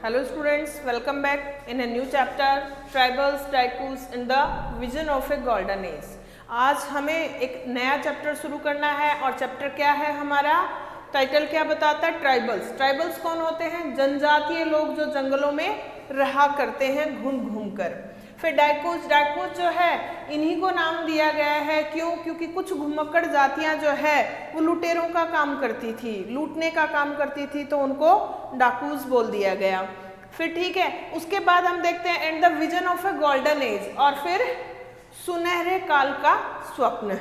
Hello students, welcome back in a new chapter Tribals Daikus in the Vision of a Golden Age। आज हमें एक नया chapter शुरू करना है और चैप्टर क्या है हमारा, टाइटल क्या बताता है, ट्राइबल्स। ट्राइबल्स कौन होते हैं? जनजातीय लोग जो जंगलों में रहा करते हैं घूम घूम कर। फिर डाइकोस, डाइकोस जो है इन्हीं को नाम दिया गया है, क्यों? क्योंकि कुछ घुमक्कड़ जातियां जो है वो लुटेरों का काम करती थी, लूटने का काम करती थी, तो उनको डाकूस बोल दिया गया। फिर ठीक है, उसके बाद हम देखते हैं and the vision of A golden age, और फिर सुनहरे काल का स्वप्न,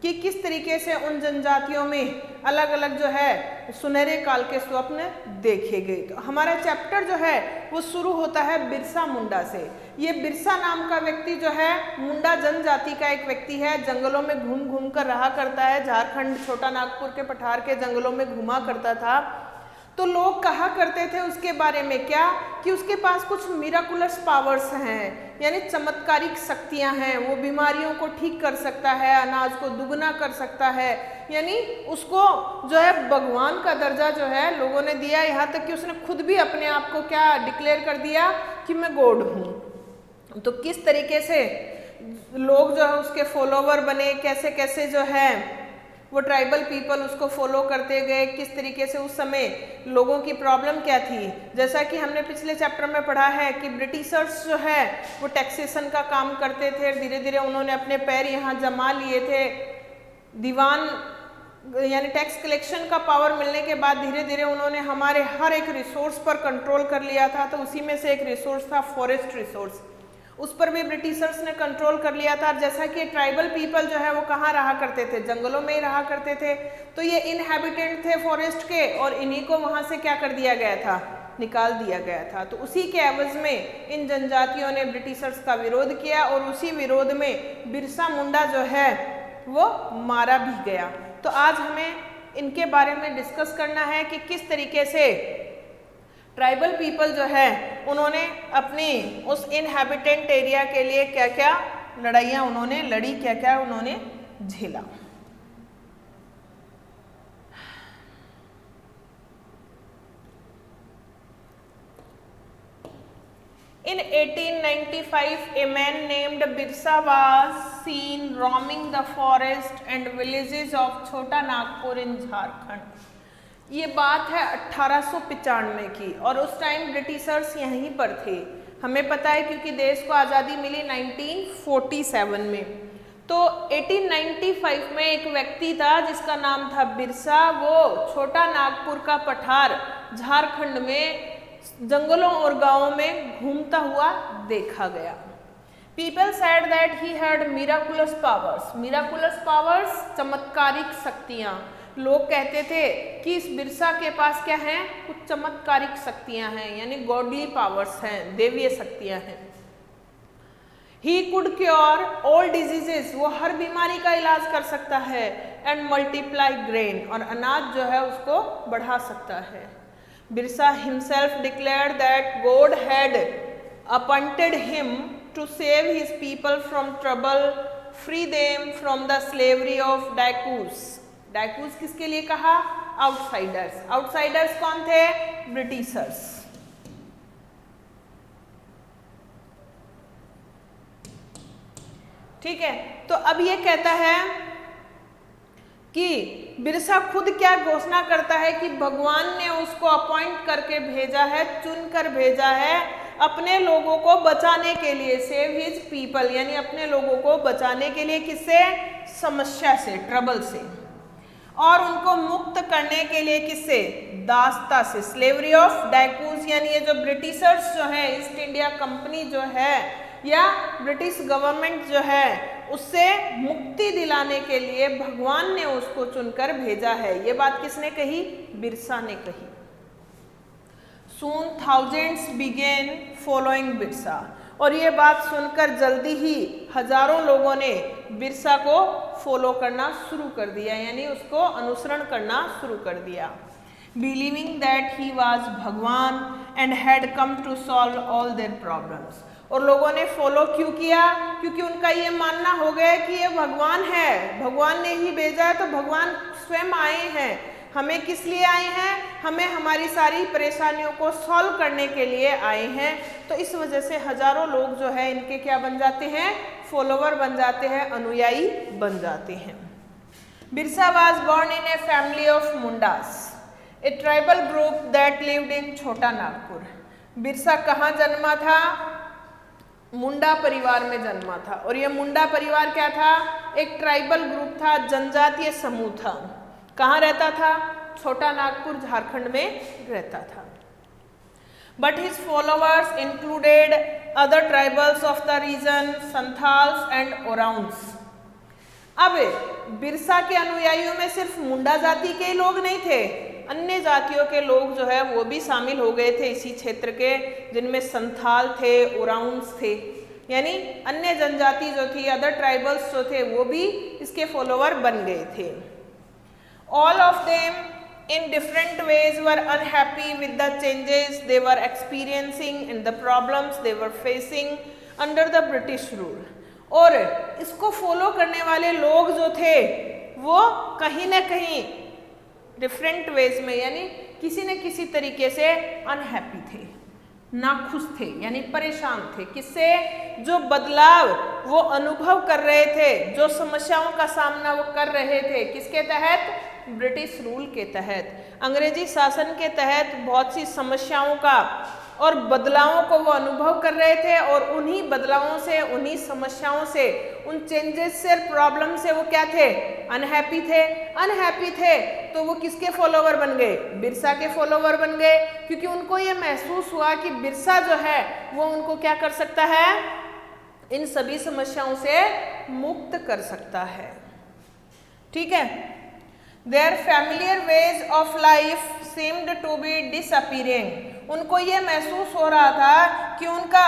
कि किस तरीके से उन जनजातियों में अलग अलग जो है सुनहरे काल के स्वप्न देखे गए। तो हमारा चैप्टर जो है वो शुरू होता है बिरसा मुंडा से। ये बिरसा नाम का व्यक्ति जो है मुंडा जनजाति का एक व्यक्ति है, जंगलों में घूम घूम कर रहा करता है, झारखंड छोटा नागपुर के पठार के जंगलों में घुमा करता था। तो लोग कहा करते थे उसके बारे में क्या, कि उसके पास कुछ मिराकुलस पावर्स हैं, यानी चमत्कारिक शक्तियां हैं, वो बीमारियों को ठीक कर सकता है, अनाज को दुगना कर सकता है, यानी उसको जो है भगवान का दर्जा जो है लोगों ने दिया। यहाँ तक कि उसने खुद भी अपने आप को क्या डिक्लेयर कर दिया कि मैं गॉड हूँ। तो किस तरीके से लोग जो है उसके फॉलोवर बने, कैसे कैसे जो है वो ट्राइबल पीपल उसको फॉलो करते गए, किस तरीके से उस समय लोगों की प्रॉब्लम क्या थी। जैसा कि हमने पिछले चैप्टर में पढ़ा है कि ब्रिटिशर्स जो है वो टैक्सेशन का काम करते थे, धीरे धीरे उन्होंने अपने पैर यहाँ जमा लिए थे। दीवान यानी टैक्स कलेक्शन का पावर मिलने के बाद धीरे धीरे उन्होंने हमारे हर एक रिसोर्स पर कंट्रोल कर लिया था। तो उसी में से एक रिसोर्स था फॉरेस्ट रिसोर्स, उस पर भी ब्रिटिशर्स ने कंट्रोल कर लिया था। जैसा कि ट्राइबल पीपल जो है वो कहाँ रहा करते थे, जंगलों में ही रहा करते थे, तो ये इनहैबिटेंट थे फॉरेस्ट के, और इन्हीं को वहाँ से क्या कर दिया गया था, निकाल दिया गया था। तो उसी के एवज में इन जनजातियों ने ब्रिटिशर्स का विरोध किया, और उसी विरोध में बिरसा मुंडा जो है वो मारा भी गया। तो आज हमें इनके बारे में डिस्कस करना है कि किस तरीके से ट्राइबल पीपल जो है उन्होंने अपनी उस इनहैबिटेंट एरिया के लिए क्या क्या लड़ाइयाँ उन्होंने लड़ी, क्या क्या उन्होंने झेला। In 1895, a man named Birsa was seen roaming the forest and villages of Chota Nagpur in Jharkhand। ये बात है 1895 की, और उस टाइम ब्रिटिशर्स यहीं पर थे। हमें पता है क्योंकि देश को आज़ादी मिली 1947 में। तो 1895 में एक व्यक्ति था जिसका नाम था बिरसा, वो छोटा नागपुर का पठार झारखंड में जंगलों और गांवों में घूमता हुआ देखा गया। People said that he had miraculous powers। miraculous powers चमत्कारिक शक्तियाँ। लोग कहते थे कि इस बिरसा के पास क्या है, कुछ चमत्कारिक शक्तियां हैं, यानी गॉडली पावर्स हैं, देवीय शक्तियां हैं। He could cure all diseases, वो हर बीमारी का इलाज कर सकता है, and multiply grain, और अनाज जो है उसको बढ़ा सकता है। Birsa himself declared that God had appointed him to save his people from trouble, free them from the slavery of Daikus। डाइकूस किसके लिए कहा? आउटसाइडर्स। आउटसाइडर्स कौन थे? ब्रिटिशर्स। ठीक है, तो अब ये कहता है कि बिरसा खुद क्या घोषणा करता है कि भगवान ने उसको अपॉइंट करके भेजा है, चुनकर भेजा है अपने लोगों को बचाने के लिए, सेव हिज पीपल, यानी अपने लोगों को बचाने के लिए। किससे? समस्या से, ट्रबल से, और उनको मुक्त करने के लिए किससे? दासता से, स्लेवरी ऑफ डाइकूस, यानी ये जो ब्रिटिशर्स जो है, ईस्ट इंडिया कंपनी जो है या ब्रिटिश गवर्नमेंट जो है, उससे मुक्ति दिलाने के लिए भगवान ने उसको चुनकर भेजा है। ये बात किसने कही? बिरसा ने कही। Soon thousands began following Birsa, और ये बात सुनकर जल्दी ही हजारों लोगों ने बिरसा को फॉलो करना शुरू कर दिया, यानी उसको अनुसरण करना शुरू कर दिया। Believing that he was Bhagwan and had come to solve all their problems. और लोगों ने फॉलो क्यों किया? क्योंकि उनका ये मानना हो गया कि ये भगवान है, भगवान ने ही भेजा है, तो भगवान स्वयं आए हैं हमें किस लिए आए हैं? हमें हमारी सारी परेशानियों को सॉल्व करने के लिए आए हैं। तो इस वजह से हजारों लोग जो है इनके क्या बन जाते हैं? फॉलोवर बन जाते हैं, अनुयायी बन जाते हैं। Birsa was born in a family of Mundas, a tribal group that lived in Chota Nagpur. Birsa कहाँ जन्मा था? मुंडा परिवार में जन्मा था। और ये मुंडा परिवार क्या था? एक ट्राइबल ग्रुप था, जनजातीय समूह था। कहाँ रहता था? छोटा नागपुर झारखंड में रहता था। But his followers included other tribals of the region, Santhals and Oraons. अब बिरसा के अनुयायियों में सिर्फ मुंडा जाति के लोग नहीं थे, अन्य जातियों के लोग जो है वो भी शामिल हो गए थे इसी क्षेत्र के, जिनमें संथाल थे, ओराउंस थे, यानी अन्य जनजाति जो थी, अदर ट्राइबल्स जो थे वो भी इसके फॉलोवर बन गए थे। All of them in different ways were unhappy with the changes they were experiencing and the problems they were facing under the British rule। और इसको फॉलो करने वाले लोग जो थे वो कहीं ना कहीं डिफरेंट वेज में, यानी किसी न किसी तरीके से अनहैप्पी थे, नाखुश थे, यानी परेशान थे। किससे? जो बदलाव वो अनुभव कर रहे थे, जो समस्याओं का सामना वो कर रहे थे, किसके तहत? ब्रिटिश रूल के तहत, अंग्रेजी शासन के तहत बहुत सी समस्याओं का और बदलावों को वो अनुभव कर रहे थे। और उन्हीं बदलावों से, उन्हीं समस्याओं से, उन चेंजेस से, प्रॉब्लम से वो क्या थे? अनहैप्पी थे। अनहैप्पी थे तो वो किसके फॉलोवर बन गए? बिरसा के फॉलोवर बन गए, क्योंकि उनको ये महसूस हुआ कि बिरसा जो है वो उनको क्या कर सकता है? इन सभी समस्याओं से मुक्त कर सकता है। ठीक है। Their familiar ways of life seemed to be disappearing। उनको ये महसूस हो रहा था कि उनका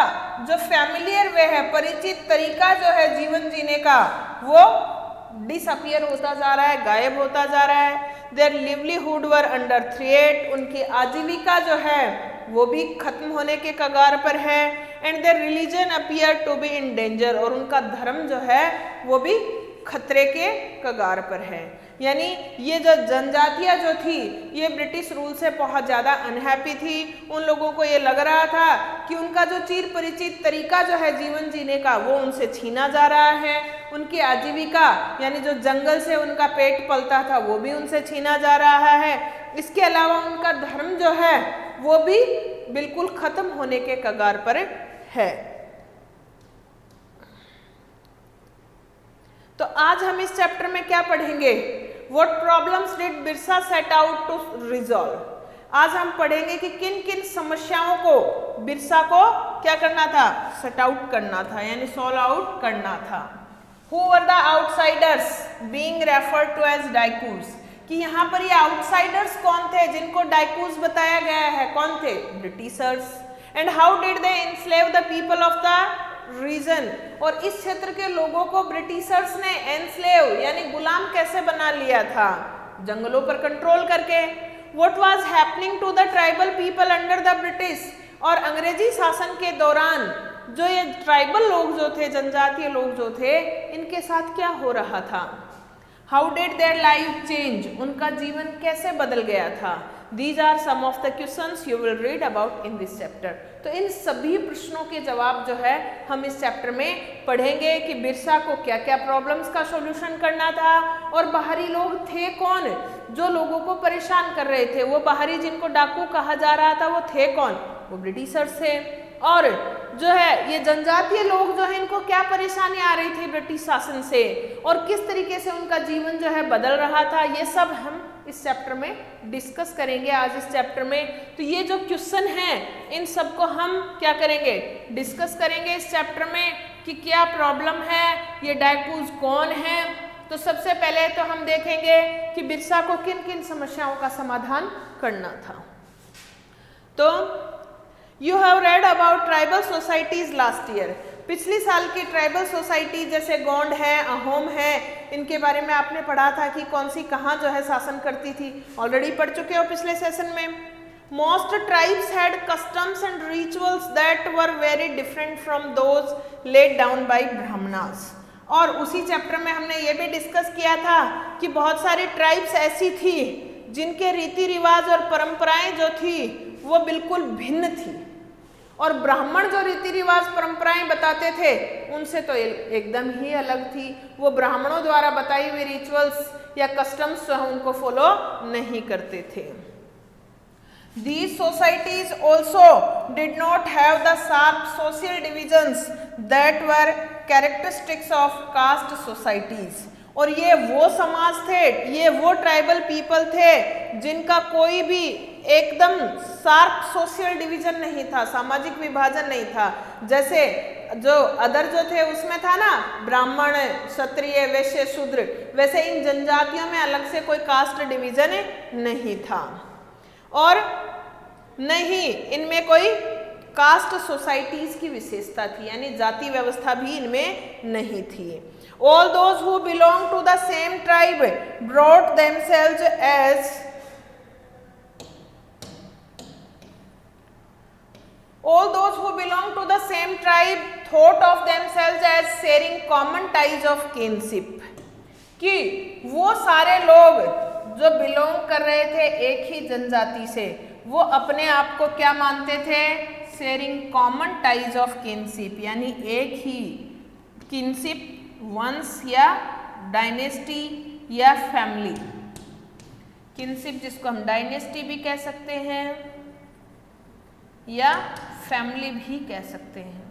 जो फैमिलियर वे है, परिचित तरीका जो है जीवन जीने का, वो डिसअपियर होता जा रहा है, गायब होता जा रहा है। Their livelihood were under threat। उनकी आजीविका जो है वो भी खत्म होने के कगार पर है। And their religion appeared to be in danger। और उनका धर्म जो है वो भी खतरे के कगार पर है। यानी ये जो जनजातियां जो थी ये ब्रिटिश रूल से बहुत ज़्यादा अनहैप्पी थी। उन लोगों को ये लग रहा था कि उनका जो चिर परिचित तरीका जो है जीवन जीने का वो उनसे छीना जा रहा है। उनकी आजीविका यानी जो जंगल से उनका पेट पलता था वो भी उनसे छीना जा रहा है। इसके अलावा उनका धर्म जो है वो भी बिल्कुल खत्म होने के कगार पर है। तो आज हम इस चैप्टर में क्या पढ़ेंगे? What problems did Birsa set out to resolve? आज हम पढ़ेंगे कि किन किन समस्याओं को बिरसा को क्या करना था? सेट आउट करना था, यानी सॉल्व आउट करना था। Who were the outsiders being referred to as डाइकूस? कि यहाँ पर ये आउटसाइडर्स कौन थे जिनको डाइकूस बताया गया है? कौन थे? Britishers. And how did they enslave the people of the region? और इस क्षेत्र के लोगों को ब्रिटिशर्स ने एनस्लेव यानी गुलाम कैसे बना लिया था? जंगलों पर कंट्रोल करके। What was happening to the tribal people under the British? और अंग्रेजी शासन के दौरान जो ये ट्राइबल लोग जो थे, जनजातीय लोग जो थे, इनके साथ क्या हो रहा था? How did their life change? उनका जीवन कैसे बदल गया था? These are some of the questions you will read about in this chapter। तो इन सभी प्रश्नों के जवाब जो है हम इस चैप्टर में पढ़ेंगे कि बिरसा को क्या क्या प्रॉब्लम्स का सॉल्यूशन करना था और बाहरी लोग थे कौन जो लोगों को परेशान कर रहे थे। वो बाहरी जिनको डाकू कहा जा रहा था वो थे कौन? वो ब्रिटिशर्स थे। और जो है ये जनजातीय लोग जो है इनको क्या परेशानी आ रही थी ब्रिटिश शासन से और किस तरीके से उनका जीवन जो है बदल रहा था, ये सब हम इस चैप्टर में डिस्कस करेंगे आज इस चैप्टर में। तो ये जो क्वेश्चन हैं इन सबको हम क्या करेंगे? डिस्कस करेंगे इस चैप्टर में कि क्या प्रॉब्लम है, ये डाइकूस कौन है। तो सबसे पहले तो हम देखेंगे कि बिरसा को किन किन समस्याओं का समाधान करना था। तो you have read about tribal societies last year. पिछली साल की ट्राइबल सोसाइटी जैसे गोंड है, अहोम है, इनके बारे में आपने पढ़ा था कि कौन सी कहाँ जो है शासन करती थी। ऑलरेडी पढ़ चुके हो पिछले सेशन में। Most tribes had customs and rituals that were very different from those laid down by Brahmanas. और उसी चैप्टर में हमने ये भी डिस्कस किया था कि बहुत सारी ट्राइब्स ऐसी थी जिनके रीति रिवाज और परंपराएं जो थी वो बिल्कुल भिन्न थी, और ब्राह्मण जो रीति रिवाज परंपराएं बताते थे उनसे तो एकदम ही अलग थी। वो ब्राह्मणों द्वारा बताई हुई रिचुअल्स या कस्टम्स जो है उनको फॉलो नहीं करते थे। These societies also did not have the sharp social divisions that were characteristics of caste societies। और ये वो समाज थे, ये वो ट्राइबल पीपल थे जिनका कोई भी एकदम शार्प सोशल डिवीजन नहीं था, सामाजिक विभाजन नहीं था। जैसे जो अदर जो थे उसमें था ना ब्राह्मण, क्षत्रिय, वैश्य, शूद्र, वैसे इन जनजातियों में अलग से कोई कास्ट डिवीजन नहीं था, और नहीं इनमें कोई कास्ट सोसाइटीज की विशेषता थी, यानी जाति व्यवस्था भी इनमें नहीं थी। All those who belong to the same tribe brought themselves as all those who belong to the same tribe thought of themselves as sharing common ties of kinship। कि वो सारे लोग जो बिलोंग कर रहे थे एक ही जनजाति से, वो अपने आप को क्या मानते थे? Sharing common ties of kinship, यानी एक ही किनशिप, वंश या डायनेस्टी या फैमिली। किनशिप जिसको हम डायनेस्टी भी कह सकते हैं या फैमिली भी कह सकते हैं,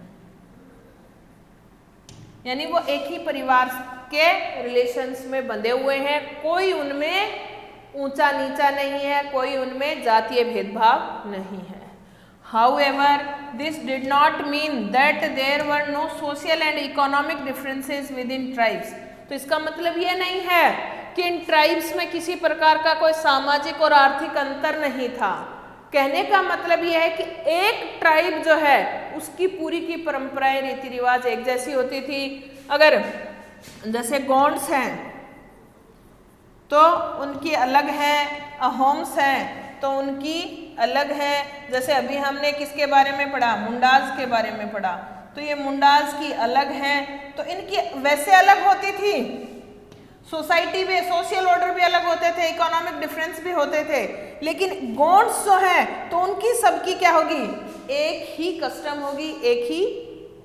यानी वो एक ही परिवार के रिलेशंस में बंधे हुए हैं, कोई उनमें ऊंचा नीचा नहीं है, कोई उनमें जातीय भेदभाव नहीं है। However, this did not mean that there were no social and economic differences within tribes। तो इसका मतलब ये नहीं है कि इन ट्राइब्स में किसी प्रकार का कोई सामाजिक और आर्थिक अंतर नहीं था। कहने का मतलब यह है कि एक ट्राइब जो है उसकी पूरी की परंपराएं, रीति रिवाज एक जैसी होती थी। अगर जैसे गोंड्स हैं तो उनकी अलग है, अहोम्स हैं तो उनकी अलग है। जैसे अभी हमने किसके बारे में पढ़ा? मुंडाज के बारे में पढ़ा, तो ये मुंडाज की अलग है, तो इनकी वैसे अलग होती थी। सोसाइटी भी, सोशल ऑर्डर भी अलग होते थे, इकोनॉमिक डिफरेंस भी होते थे, लेकिन गोंड्स जो है तो उनकी सबकी क्या होगी? एक ही कस्टम होगी, एक ही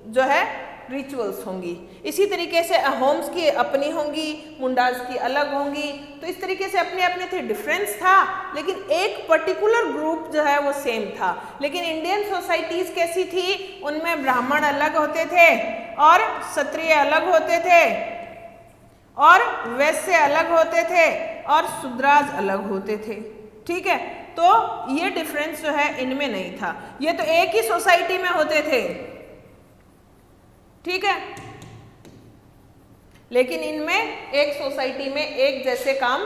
जो है रिचुअल्स होंगी। इसी तरीके से होम्स की अपनी होंगी, मुंडाज की अलग होंगी। तो इस तरीके से अपने अपने थे, डिफरेंस था, लेकिन एक पर्टिकुलर ग्रुप जो है वो सेम था। लेकिन इंडियन सोसाइटीज कैसी थी? उनमें ब्राह्मण अलग होते थे और क्षत्रिय अलग होते थे और वैश्य अलग होते थे और शूद्राज अलग होते थे। ठीक है, तो ये डिफरेंस जो है इनमें नहीं था, ये तो एक ही सोसाइटी में होते थे। ठीक है, लेकिन इनमें एक सोसाइटी में एक जैसे काम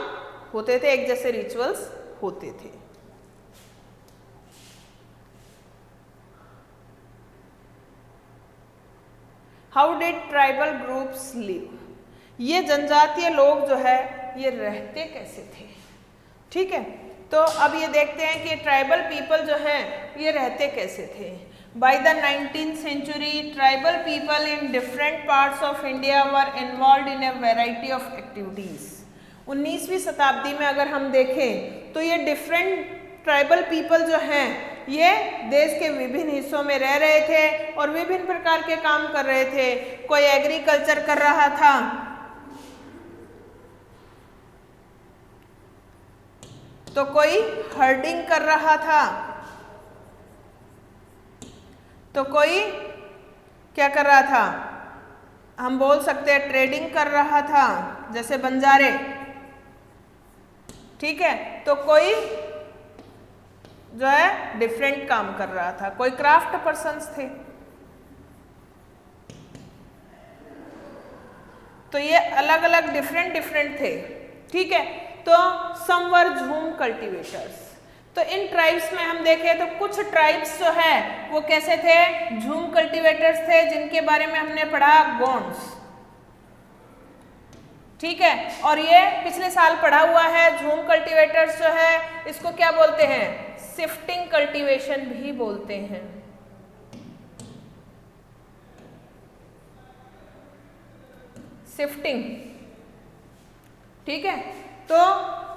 होते थे, एक जैसे रिचुअल्स होते थे। How did tribal groups live? ये जनजातीय लोग जो है ये रहते कैसे थे? ठीक है, तो अब ये देखते हैं कि ट्राइबल पीपल जो है ये रहते कैसे थे। By the 19th century, tribal people in different parts of India were involved in a variety of activities। 19वीं शताब्दी में अगर हम देखें तो ये डिफरेंट ट्राइबल पीपल जो हैं ये देश के विभिन्न हिस्सों में रह रहे थे और विभिन्न प्रकार के काम कर रहे थे। कोई एग्रीकल्चर कर रहा था, तो कोई हर्डिंग कर रहा था, तो कोई क्या कर रहा था? हम बोल सकते हैं ट्रेडिंग कर रहा था, जैसे बंजारे। ठीक है, तो कोई जो है डिफरेंट काम कर रहा था, कोई क्राफ्ट पर्सन्स थे। तो ये अलग अलग डिफरेंट थे। ठीक है, तो सम वर झूम कल्टीवेटर्स। तो इन ट्राइब्स में हम देखें तो कुछ ट्राइब्स जो है वो कैसे थे? झूम कल्टीवेटर्स थे, जिनके बारे में हमने पढ़ा गोंड्स। ठीक है, और ये पिछले साल पढ़ा हुआ है। झूम कल्टीवेटर्स जो है इसको क्या बोलते हैं? शिफ्टिंग कल्टीवेशन भी बोलते हैं। शिफ्टिंग। ठीक है, तो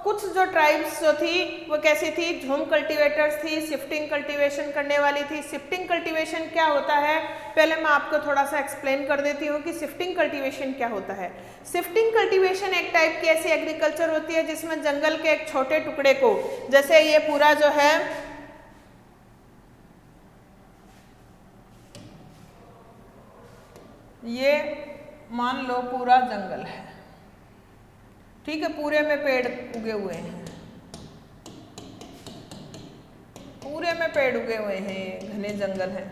कुछ जो ट्राइब्स जो थी वो कैसी थी, झूम कल्टीवेटर्स थी, शिफ्टिंग कल्टीवेशन करने वाली थी। शिफ्टिंग कल्टीवेशन क्या होता है, पहले मैं आपको थोड़ा सा एक्सप्लेन कर देती हूँ कि शिफ्टिंग कल्टीवेशन क्या होता है। शिफ्टिंग कल्टीवेशन एक टाइप की ऐसी एग्रीकल्चर होती है जिसमें जंगल के एक छोटे टुकड़े को, जैसे ये पूरा जो है ये मान लो पूरा जंगल है, ठीक है, पूरे में पेड़ उगे हुए हैं, पूरे में पेड़ उगे हुए हैं, घने जंगल हैं।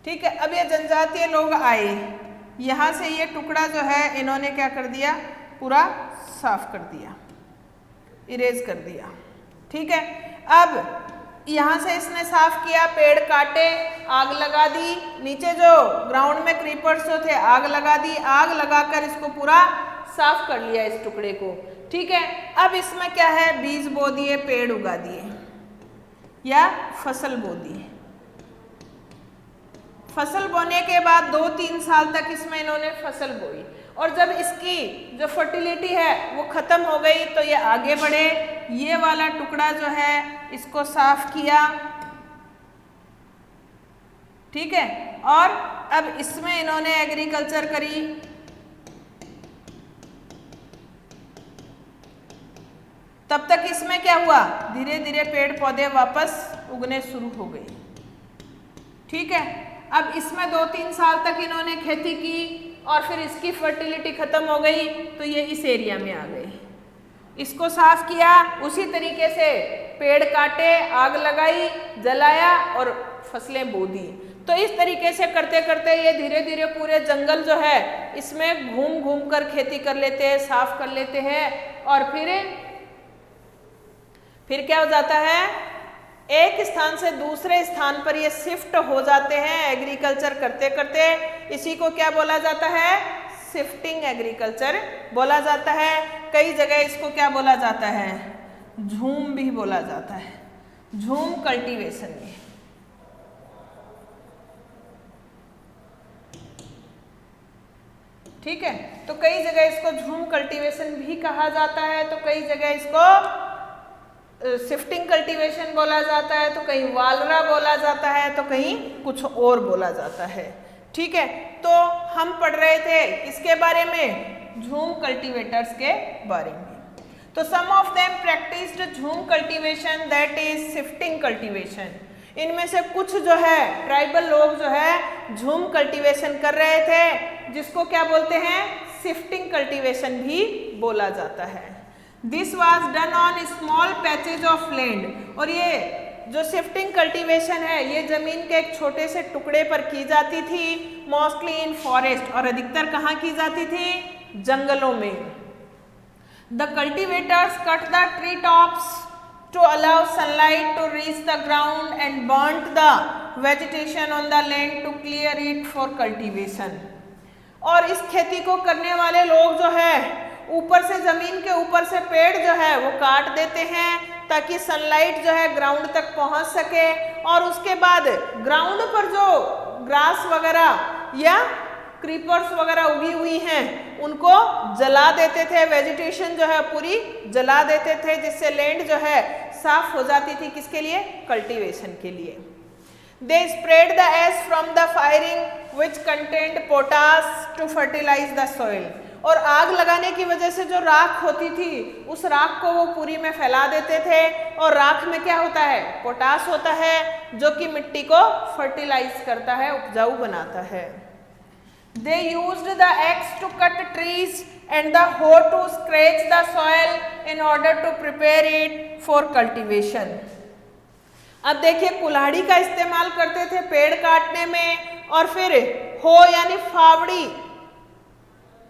ठीक है, अब ये जनजातीय लोग आए, यहाँ से ये टुकड़ा जो है इन्होंने क्या कर दिया, पूरा साफ कर दिया, इरेज कर दिया। ठीक है, अब यहाँ से इसने साफ किया, पेड़ काटे, आग लगा दी, नीचे जो ग्राउंड में क्रीपर्स जो थे आग लगा दी, आग लगाकर इसको पूरा साफ कर लिया इस टुकड़े को। ठीक है, अब इसमें क्या है, बीज बो दिए, पेड़ उगा दिए या फसल बो दी। फसल बोने के बाद 2-3 साल तक इसमें इन्होंने फसल बोई, और जब इसकी जो फर्टिलिटी है वो खत्म हो गई तो ये आगे बढ़े, ये वाला टुकड़ा जो है इसको साफ किया। ठीक है, और अब इसमें इन्होंने एग्रीकल्चर करी। तब तक इसमें क्या हुआ, धीरे धीरे पेड़ पौधे वापस उगने शुरू हो गए। ठीक है, अब इसमें 2-3 साल तक इन्होंने खेती की और फिर इसकी फर्टिलिटी खत्म हो गई तो ये इस एरिया में आ गए, इसको साफ किया, उसी तरीके से पेड़ काटे, आग लगाई, जलाया और फसलें बो दी। तो इस तरीके से करते करते ये धीरे धीरे पूरे जंगल जो है इसमें घूम घूम कर खेती कर लेते हैं, साफ कर लेते हैं, और फिर क्या हो जाता है, एक स्थान से दूसरे स्थान पर ये शिफ्ट हो जाते हैं एग्रीकल्चर करते करते। इसी को क्या बोला जाता है, शिफ्टिंग एग्रीकल्चर बोला जाता है। कई जगह इसको क्या बोला जाता है, झूम भी बोला जाता है, झूम कल्टीवेशन में। ठीक है, तो कई जगह इसको झूम कल्टीवेशन भी कहा जाता है, तो कई जगह इसको शिफ्टिंग कल्टीवेशन बोला जाता है, तो कहीं वालरा बोला जाता है, तो कहीं कुछ और बोला जाता है। ठीक है, तो हम पढ़ रहे थे इसके बारे में, झूम कल्टीवेटर्स के बारे में। तो सम ऑफ देम प्रैक्टिस्ड झूम cultivation, that is shifting cultivation. इनमें से कुछ जो है ट्राइबल लोग जो है झूम कल्टीवेशन कर रहे थे, जिसको क्या बोलते हैं, शिफ्टिंग कल्टीवेशन भी बोला जाता है। This was done on small patches of land, और ये जो शिफ्टिंग कल्टीवेशन है ये जमीन के एक छोटे से टुकड़े पर की जाती थी, मोस्टली इन फॉरेस्ट, और अधिकतर कहाँ की जाती थी, जंगलों में। The cultivators cut the tree tops to allow sunlight to reach the ground and burnt the vegetation on the land to clear it for cultivation. और इस खेती को करने वाले लोग जो है ऊपर से, जमीन के ऊपर से पेड़ जो है वो काट देते हैं ताकि सनलाइट जो है ग्राउंड तक पहुंच सके, और उसके बाद ग्राउंड पर जो ग्रास वगैरह या क्रीपर्स वगैरह उगी हुई हैं उनको जला देते थे, वेजिटेशन जो है पूरी जला देते थे, जिससे लैंड जो है साफ हो जाती थी, किसके लिए, कल्टीवेशन के लिए। They spread the ash from the firing which contained potash to fertilize the soil। और आग लगाने की वजह से जो राख होती थी उस राख को वो पूरी में फैला देते थे, और राख में क्या होता है, पोटास होता है, जो कि मिट्टी को फर्टिलाइज करता है, उपजाऊ बनाता है। They used the axe to cut trees and the hoe to scratch the soil in order to prepare it for cultivation। अब देखिए कुल्हाड़ी का इस्तेमाल करते थे पेड़ काटने में, और फिर हो यानी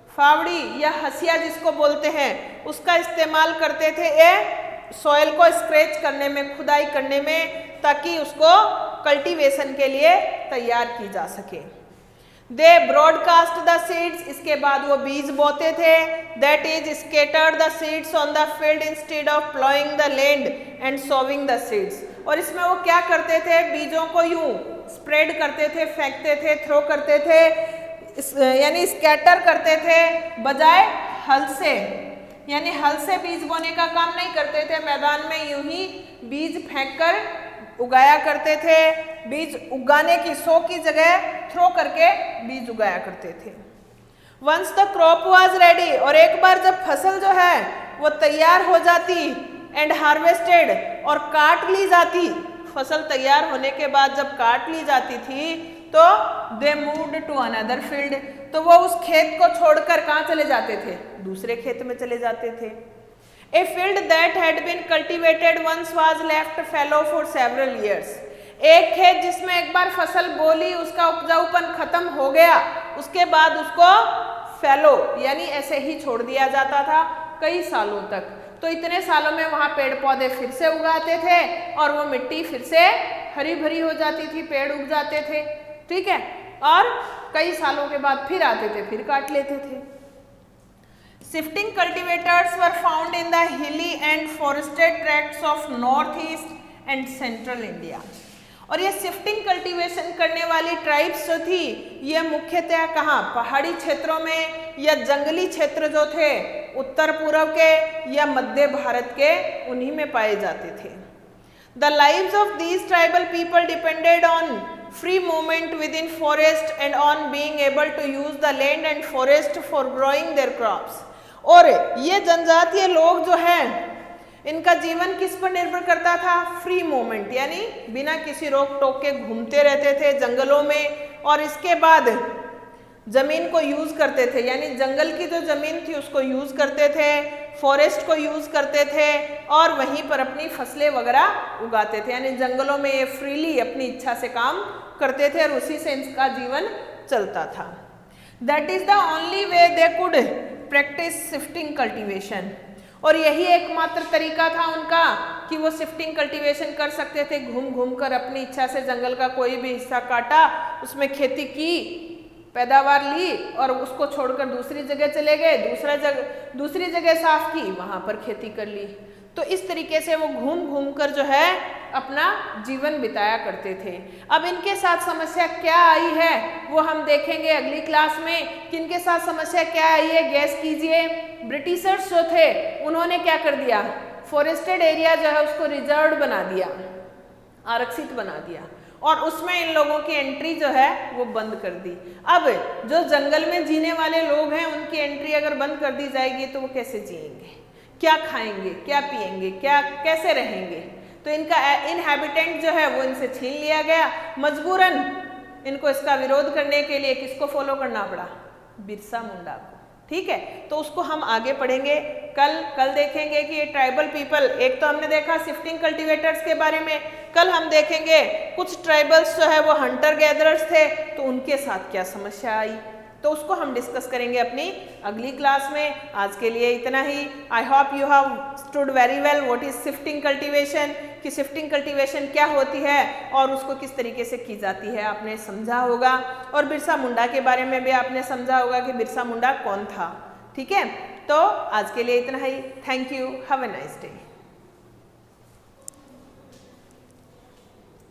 फावड़ी या हसिया जिसको बोलते हैं उसका इस्तेमाल करते थे ये सॉइल को स्क्रैच करने में, खुदाई करने में, ताकि उसको कल्टीवेशन के लिए तैयार की जा सके। दे ब्रॉडकास्ट द सीड्स, इसके बाद वो बीज बोते थे, that is scattered the seeds on the field instead of ploughing the land and sowing the seeds. और इसमें वो क्या करते थे, बीजों को यूं स्प्रेड करते थे, फेंकते थे, थ्रो करते थे, यानी स्कैटर करते थे बजाय हल से, यानी हल से बीज बोने का काम नहीं करते थे, मैदान में यूं ही बीज फेंककर उगाया करते थे। बीज उगाने की 100 की जगह थ्रो करके बीज उगाया करते थे। Once the crop was ready, और एक बार जब फसल जो है वो तैयार हो जाती एंड हार्वेस्टेड, और काट ली जाती, फसल तैयार होने के बाद जब काट ली जाती थी तो they moved to another field, तो वो उस खेत को छोड़कर कहाँ चले जाते थे? दूसरे खेत में चले जाते थे। A field that had been cultivated once was left fallow for several years, एक खेत जिसमें एक बार फसल बोली, उसका उपजाऊपन खत्म हो गया, उसके बाद उसको फैलो यानी ऐसे ही छोड़ दिया जाता था कई सालों तक। तो इतने सालों में वहाँ पेड़ पौधे फिर से उगाते थे और वो मिट्टी फिर से हरी भरी हो जाती थी, पेड़ उग जाते थे, ठीक है, और कई सालों के बाद फिर आते थे, फिर काट लेते थे। Shifting cultivators were found in the hilly and forested tracts of north east and central India, और ये शिफ्टिंग कल्टीवेशन करने वाली ट्राइब्स जो थी ये मुख्यतः कहाँ? पहाड़ी क्षेत्रों में या जंगली क्षेत्र जो थे उत्तर पूर्व के या मध्य भारत के, उन्हीं में पाए जाते थे। The lives of these tribal people depended on free movement within forest and on being able to use the land and forest for growing their crops, और ये जनजातीय लोग जो हैं इनका जीवन किस पर निर्भर करता था? फ्री मूवमेंट, यानी बिना किसी रोक टोक के घूमते रहते थे जंगलों में, और इसके बाद जमीन को यूज करते थे, यानी जंगल की जो जमीन थी उसको यूज करते थे, फॉरेस्ट को यूज करते थे, और वहीं पर अपनी फसलें वगैरह उगाते थे, यानी जंगलों में ये फ्रीली अपनी इच्छा से काम करते थे और उसी से इनका जीवन चलता था। That is the only way they could practice shifting cultivation, और यही एकमात्र तरीका था उनका कि वो शिफ्टिंग कल्टीवेशन कर सकते थे, घूम घूम कर अपनी इच्छा से जंगल का कोई भी हिस्सा काटा, उसमें खेती की, पैदावार ली और उसको छोड़कर दूसरी जगह चले गए, दूसरी जगह साफ की, वहाँ पर खेती कर ली। तो इस तरीके से वो घूम घूम कर जो है अपना जीवन बिताया करते थे। अब इनके साथ समस्या क्या आई है वो हम देखेंगे अगली क्लास में कि इनके साथ समस्या क्या आई है। गैस कीजिए, ब्रिटिशर्स जो थे उन्होंने क्या कर दिया, फॉरेस्टेड एरिया जो है उसको रिजर्व बना दिया, आरक्षित बना दिया, और उसमें इन लोगों की एंट्री जो है वो बंद कर दी। अब जो जंगल में जीने वाले लोग हैं उनकी एंट्री अगर बंद कर दी जाएगी तो वो कैसे जिएंगे, क्या खाएंगे, क्या पिएंगे, कैसे रहेंगे? तो इनका इनहैबिटेंट जो है वो इनसे छीन लिया गया। मजबूरन इनको इसका विरोध करने के लिए किसको फॉलो करना पड़ा? बिरसा मुंडा को। ठीक है, तो उसको हम आगे पढ़ेंगे। कल देखेंगे कि ये ट्राइबल पीपल, एक तो हमने देखा शिफ्टिंग कल्टीवेटर्स के बारे में, कल हम देखेंगे कुछ ट्राइबल्स जो है वो हंटर गैदरर्स थे, तो उनके साथ क्या समस्या आई, तो उसको हम डिस्कस करेंगे अपनी अगली क्लास में। आज के लिए इतना ही। I hope you have stood very well what is shifting cultivation, कि शिफ्टिंग कल्टीवेशन क्या होती है और उसको किस तरीके से की जाती है आपने समझा होगा, और बिरसा मुंडा के बारे में भी आपने समझा होगा कि बिरसा मुंडा कौन था। ठीक है, तो आज के लिए इतना ही। Thank you, have a nice day.